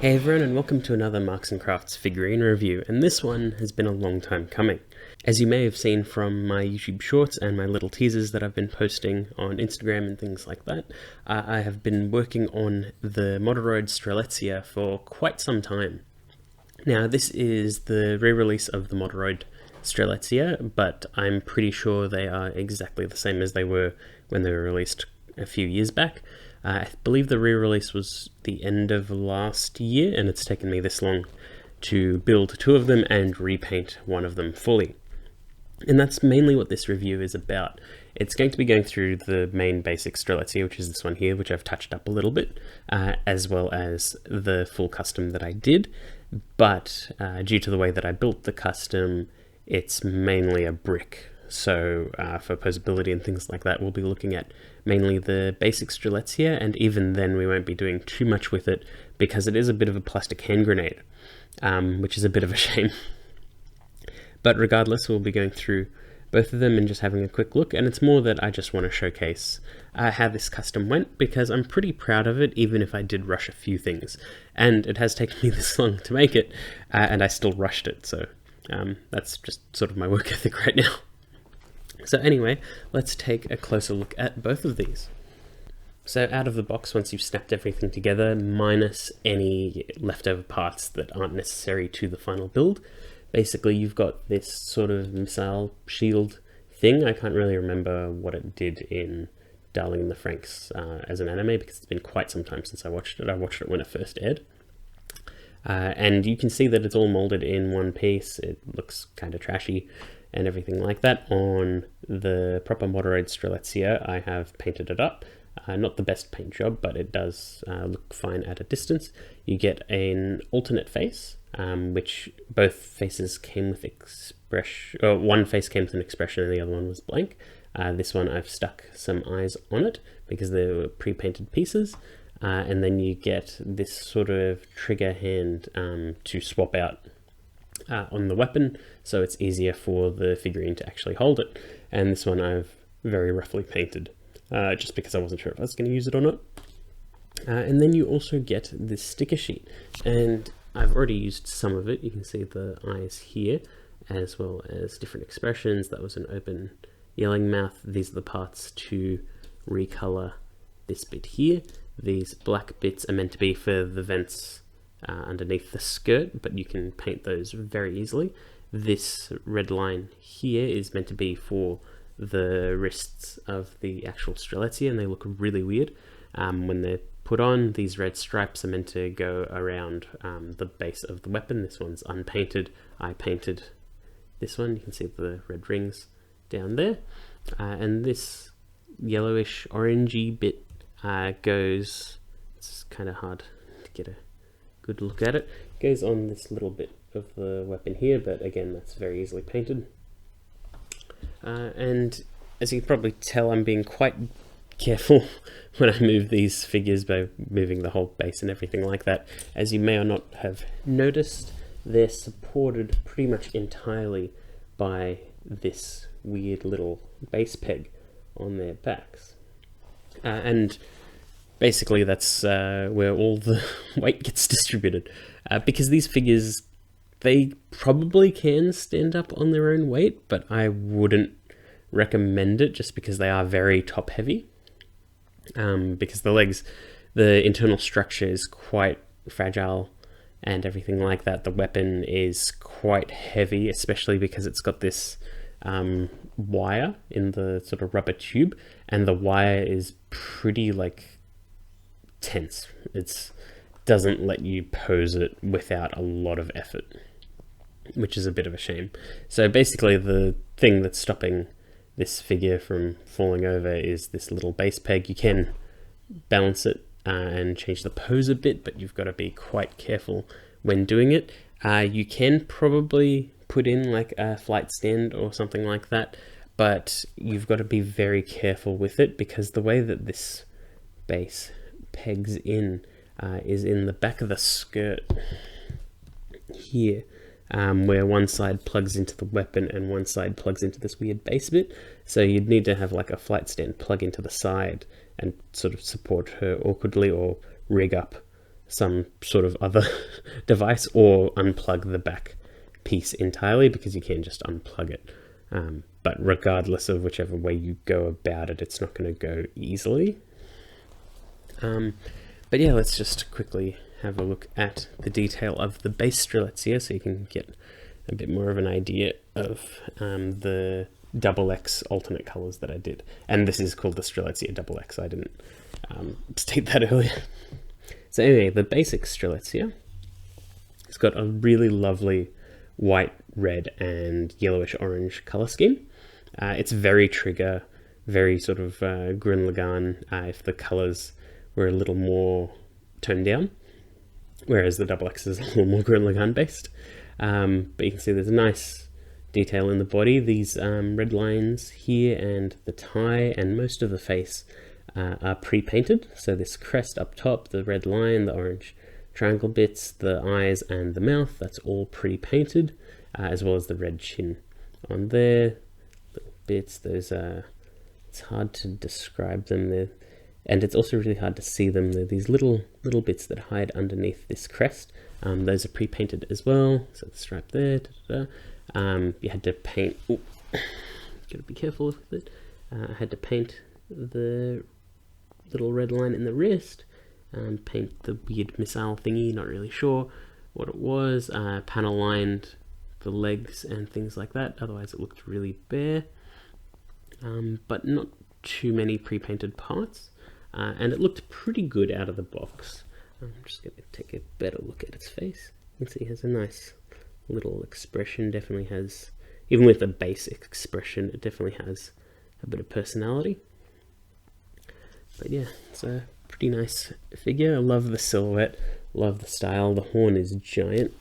Hey everyone, and welcome to another Marks & Crafts figurine review, and this one has been a long time coming. As you may have seen from my YouTube shorts and my little teasers that I've been posting on Instagram and things like that, I have been working on the Moderoid Strelizia for quite some time. Now this is the re-release of the Moderoid Strelizia, but I'm pretty sure they are exactly the same as they were when they were released a few years back. I believe the re-release was the end of last year, and it's taken me this long to build two of them and repaint one of them fully. And that's mainly what this review is about. It's going to be going through the main basic Strelizia, which is this one here, which I've touched up a little bit, as well as the full custom that I did. But due to the way that I built the custom, it's mainly a brick. So for posability and things like that, we'll be looking at mainly the basic Strelizia, and even then we won't be doing too much with it because it is a bit of a plastic hand grenade, which is a bit of a shame. But regardless, we'll be going through both of them and just having a quick look, and it's more that I just want to showcase how this custom went, because I'm pretty proud of it, even if I did rush a few things. And it has taken me this long to make it, and I still rushed it, so that's just sort of my work ethic right now. So anyway, let's take a closer look at both of these. So out of the box, once you've snapped everything together, minus any leftover parts that aren't necessary to the final build, basically you've got this sort of missile shield thing. I can't really remember what it did in Darling in the Franxx as an anime, because it's been quite some time since I watched it. I watched it when it first aired. And you can see that it's all molded in one piece. It looks kind of trashy and everything like that. On the proper Moderoid Strelizia, I have painted it up. Not the best paint job, but it does look fine at a distance. You get an alternate face, which both faces came with expression. One face came with an expression and the other one was blank. This one I've stuck some eyes on it because they were pre-painted pieces. And then you get this sort of trigger hand to swap out on the weapon, so it's easier for the figurine to actually hold it. And this one I've very roughly painted, just because I wasn't sure if I was going to use it or not. And then you also get this sticker sheet, and I've already used some of it. You can see the eyes here, as well as different expressions. That was an open yelling mouth. These are the parts to recolor this bit here. These black bits are meant to be for the vents underneath the skirt, but you can paint those very easily. This red line here is meant to be for the wrists of the actual Strelizia, and they look really weird. When they're put on, these red stripes are meant to go around the base of the weapon. This one's unpainted. I painted this one. You can see the red rings down there. And this yellowish orangey bit goes, it's kind of hard to get a good look at it, goes on this little bit of the weapon here, but again, that's very easily painted. And as you can probably tell, I'm being quite careful when I move these figures by moving the whole base and everything like that. As you may or not have noticed, they're supported pretty much entirely by this weird little base peg on their backs. And basically that's where all the weight gets distributed, because these figures, they probably can stand up on their own weight, but I wouldn't recommend it just because they are very top heavy, because the legs, the internal structure is quite fragile and everything like that. The weapon is quite heavy, especially because it's got this wire in the sort of rubber tube, and the wire is pretty tense. It doesn't let you pose it without a lot of effort, which is a bit of a shame. So basically the thing that's stopping this figure from falling over is this little base peg. You can balance it and change the pose a bit, but you've got to be quite careful when doing it. You can probably put in like a flight stand or something like that, but you've got to be very careful with it, because the way that this base pegs in is in the back of the skirt here, where one side plugs into the weapon and one side plugs into this weird base bit. So you'd need to have like a flight stand plug into the side and sort of support her awkwardly, or rig up some sort of other device, or unplug the back piece entirely, because you can just unplug it. But regardless of whichever way you go about it, it's not going to go easily. But yeah, let's just quickly have a look at the detail of the base Strelizia, so you can get a bit more of an idea of the FRANXX alternate colors that I did. And this is called the Strelizia FRANXX, I didn't state that earlier. So anyway, the basic Strelizia, it's got a really lovely white, red, and yellowish orange color scheme. It's very trigger, very sort of Gurren Lagann if the colors were a little more toned down, whereas the FRANXX is a little more Gurren Lagann based. But you can see there's a nice detail in the body. These red lines here and the tie and most of the face are pre-painted. So this crest up top, the red line, the orange triangle bits, the eyes and the mouth, that's all pre-painted, as well as the red chin on there. Little bits, those it's hard to describe them there, and it's also really hard to see them. They're these little bits that hide underneath this crest. Those are pre-painted as well, so the stripe there. You had to paint, gotta be careful with it. I had to paint the little red line in the wrist, paint the weird missile thingy, not really sure what it was, panel lined the legs and things like that, otherwise it looked really bare, but not too many pre-painted parts, and it looked pretty good out of the box. I'm just going to take a better look at its face. You can see it has a nice little expression, definitely has, even with a basic expression, it definitely has a bit of personality. But yeah, it's a pretty nice figure. I love the silhouette, love the style. The horn is giant.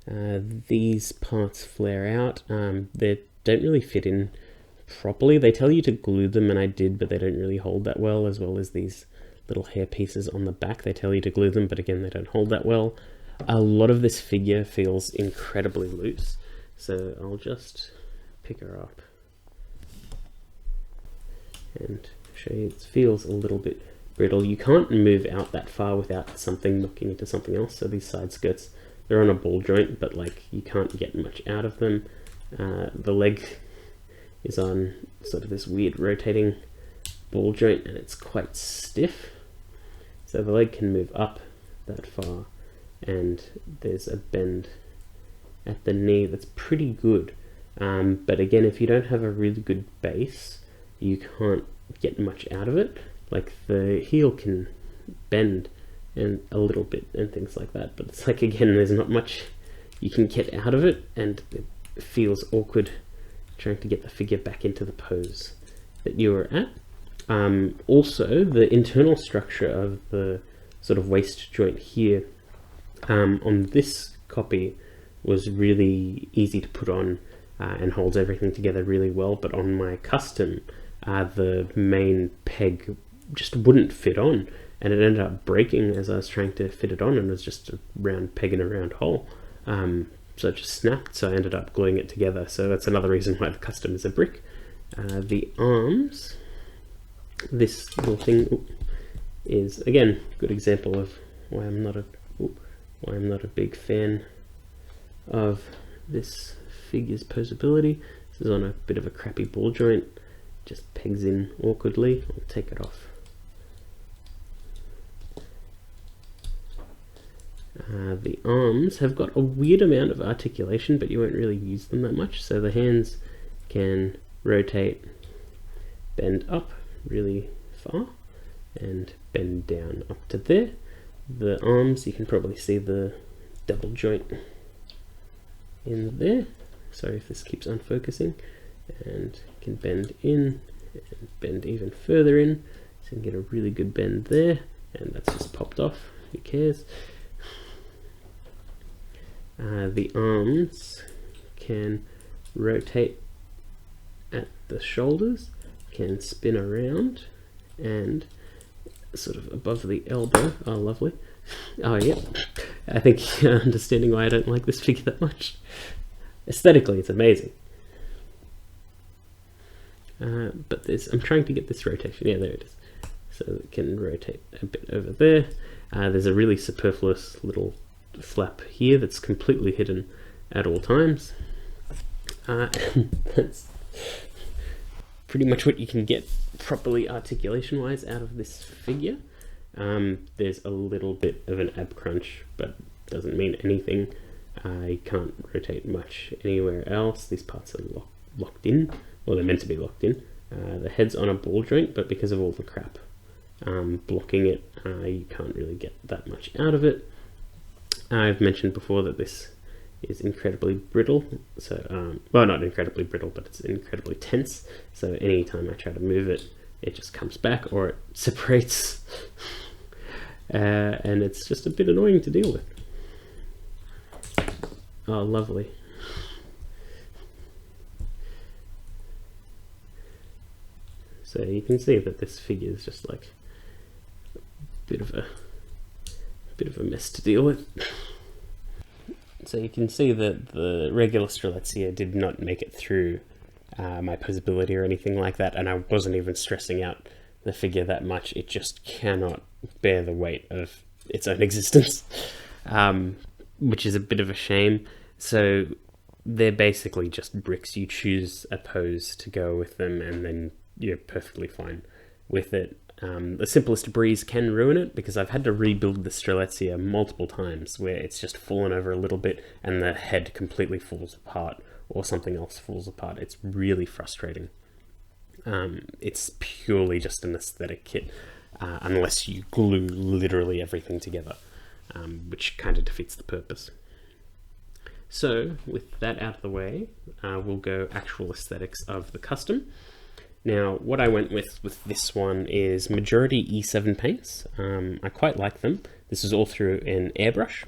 These parts flare out. They don't really fit in properly. They tell you to glue them, and I did, but they don't really hold that well, as well as these little hair pieces on the back. They tell you to glue them, but again, they don't hold that well. A lot of this figure feels incredibly loose, so I'll just pick her up and show you. It feels a little bit brittle. You can't move out that far without something knocking into something else. So these side skirts, they're on a ball joint, but like you can't get much out of them. The leg is on sort of this weird rotating ball joint, and it's quite stiff. So the leg can move up that far, and there's a bend at the knee that's pretty good. But again, if you don't have a really good base, you can't get much out of it. Like the heel can bend and a little bit and things like that, but it's like, again, there's not much you can get out of it, and it feels awkward trying to get the figure back into the pose that you were at. Also, the internal structure of the sort of waist joint here on this copy was really easy to put on and holds everything together really well, but on my custom, the main peg just wouldn't fit on, and it ended up breaking as I was trying to fit it on, and it was just a round peg in a round hole. So it just snapped, so I ended up gluing it together. So that's another reason why the custom is a brick. The arms, this little thing is, again, a good example of why I'm not a big fan of this figure's posability. This is on a bit of a crappy ball joint, just pegs in awkwardly. I'll take it off. The arms have got a weird amount of articulation, but you won't really use them that much. So the hands can rotate, bend up really far, and bend down up to there. The arms, you can probably see the double joint in there. Sorry if this keeps unfocusing. And you can bend in and bend even further in, so you can get a really good bend there. And that's just popped off, who cares? The arms can rotate at the shoulders, can spin around, and sort of above the elbow. Oh, lovely. Oh, yeah. I think you're understanding why I don't like this figure that much. Aesthetically, it's amazing. But I'm trying to get this rotation. Yeah, there it is. so it can rotate a bit over there. There's a really superfluous little flap here that's completely hidden at all times. That's pretty much what you can get properly articulation wise out of this figure. There's a little bit of an ab crunch, but doesn't mean anything. I can't rotate much anywhere else. These parts are locked in, well, they're meant to be locked in. The head's on a ball joint, but because of all the crap blocking it, you can't really get that much out of it. I've mentioned before that this is incredibly brittle, so well, not incredibly brittle, but it's incredibly tense, so anytime I try to move it, it just comes back or it separates. And it's just a bit annoying to deal with. Oh, lovely. So you can see that this figure is just like a bit of a mess to deal with. So you can see that the regular Strelizia did not make it through my posability or anything like that, and I wasn't even stressing out the figure that much. It just cannot bear the weight of its own existence, which is a bit of a shame. So they're basically just bricks. You choose a pose to go with them, and then you're perfectly fine with it. The simplest breeze can ruin it, because I've had to rebuild the Strelizia multiple times where it's just fallen over a little bit and the head completely falls apart or something else falls apart. It's really frustrating. It's purely just an aesthetic kit, unless you glue literally everything together, which kind of defeats the purpose. So with that out of the way, we'll go actual aesthetics of the custom. Now, what I went with this one is majority E7 paints. I quite like them. This is all through an airbrush.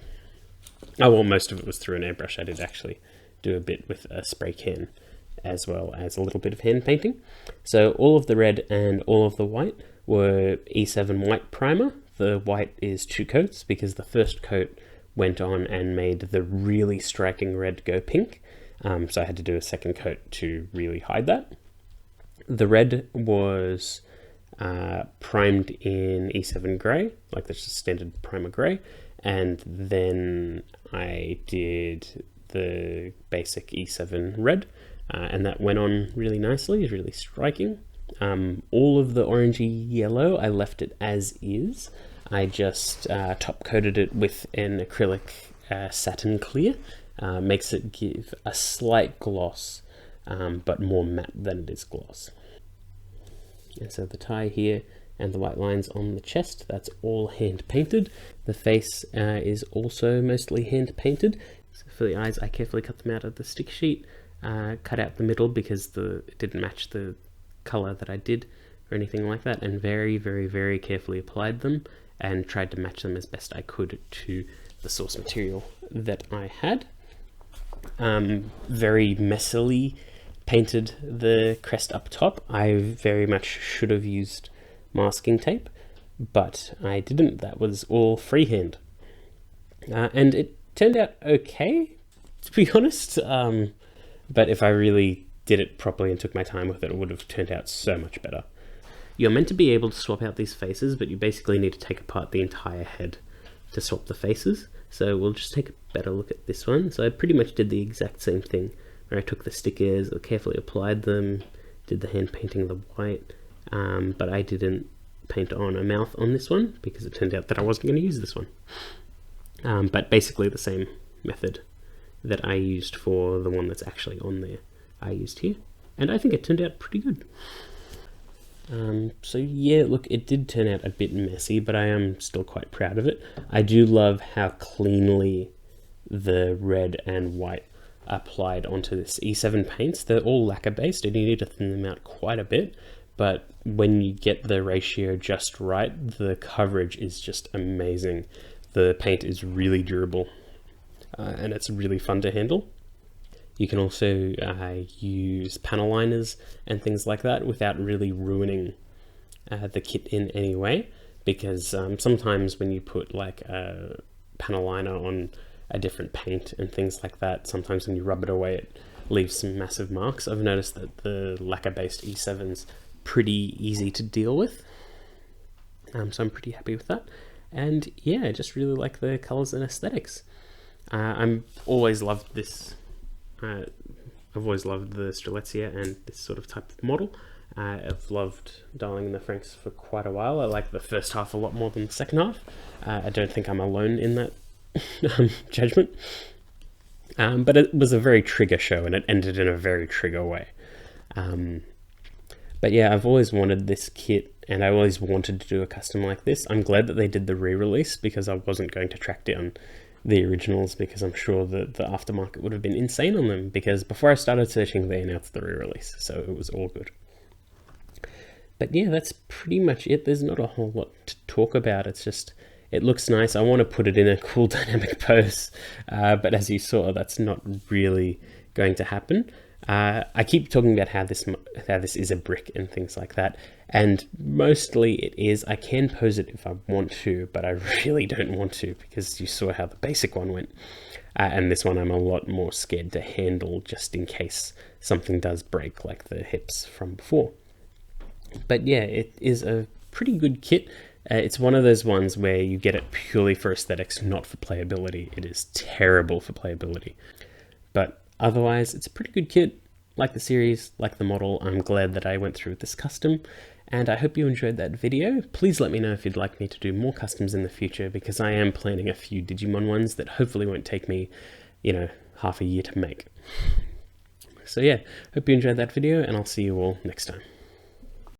Oh, well, most of it was through an airbrush. I did actually do a bit with a spray can, as well as a little bit of hand painting. So all of the red and all of the white were E7 white primer. The white is 2 coats, because the first coat went on and made the really striking red go pink. So I had to do a second coat to really hide that. The red was primed in E7 grey, like that's just standard primer grey, and then I did the basic E7 red, and that went on really nicely, really striking. All of the orangey yellow, I left it as is. I just top coated it with an acrylic satin clear. Makes it give a slight gloss, but more matte than it is gloss. And so the tie here and the white lines on the chest, that's all hand painted. The face is also mostly hand painted. So for the eyes, I carefully cut them out of the stick sheet, cut out the middle because it didn't match the color that I did or anything like that, and very, very, very carefully applied them and tried to match them as best I could to the source material that I had. Very messily painted the crest up top. I very much should have used masking tape, but I didn't. That was all freehand. And it turned out okay, to be honest. But if I really did it properly and took my time with it, it would have turned out so much better. You're meant to be able to swap out these faces, but you basically need to take apart the entire head to swap the faces. So we'll just take a better look at this one. So I pretty much did the exact same thing, where I took the stickers, carefully applied them, did the hand painting of the white, but I didn't paint on a mouth on this one because it turned out that I wasn't going to use this one. But basically the same method that I used for the one that's actually on there, I used here, and I think it turned out pretty good. So yeah, look, it did turn out a bit messy, but I am still quite proud of it. I do love how cleanly the red and white applied onto this E7 paints. They're all lacquer based and you need to thin them out quite a bit, but when you get the ratio just right, the coverage is just amazing. The paint is really durable, and it's really fun to handle. You can also use panel liners and things like that without really ruining the kit in any way, because sometimes when you put like a panel liner on a different paint and things like that, sometimes when you rub it away it leaves some massive marks. I've noticed that the lacquer based E7's pretty easy to deal with. So I'm pretty happy with that. And yeah, I just really like the colors and aesthetics. I'm always loved this. I've always loved the Strelizia and this sort of type of model. I've loved dialing in the FRANXX for quite a while. I like the first half a lot more than the second half. I don't think I'm alone in that judgment. But it was a very trigger show, and it ended in a very trigger way. But yeah, I've always wanted this kit, and I always wanted to do a custom like this. I'm glad that they did the re-release, because I wasn't going to track down the originals, because I'm sure that the aftermarket would have been insane on them, because before I started searching, they announced the re-release, so it was all good. But yeah, that's pretty much it. There's not a whole lot to talk about. It's just, it looks nice. I want to put it in a cool dynamic pose, but as you saw, that's not really going to happen. I keep talking about how this is a brick and things like that, and mostly it is. I can pose it if I want to, but I really don't want to, because you saw how the basic one went. And this one I'm a lot more scared to handle, just in case something does break, like the hips from before. But yeah, it is a pretty good kit. It's one of those ones where you get it purely for aesthetics, not for playability. It is terrible for playability. But otherwise, it's a pretty good kit. Like the series, like the model. I'm glad that I went through this custom, and I hope you enjoyed that video. Please let me know if you'd like me to do more customs in the future, because I am planning a few Digimon ones that hopefully won't take me, half a year to make. So yeah, hope you enjoyed that video, and I'll see you all next time.